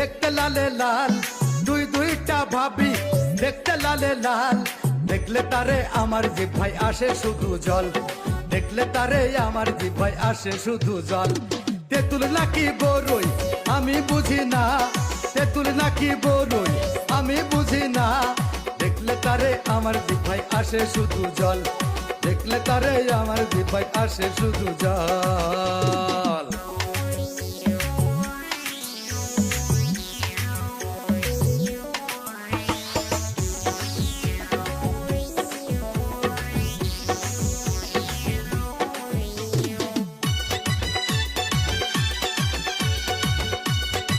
দেখতে লালে লাল, দুই দুইটা ভাবি দেখতে লালে লাল। দেখলে তারে আমার জিহ্বায় আসে শুধু জল, দেখলে তারে আমার জিহ্বায় আসে শুধু জল। তেঁতুল নাকি বড়ই আমি বুঝি না, তেঁতুল নাকি বড়ই আমি বুঝি না। দেখলে তারে আমার জিহ্বায় আসে শুধু জল, দেখলে তারে আমার জিহ্বায় আসে শুধু জল।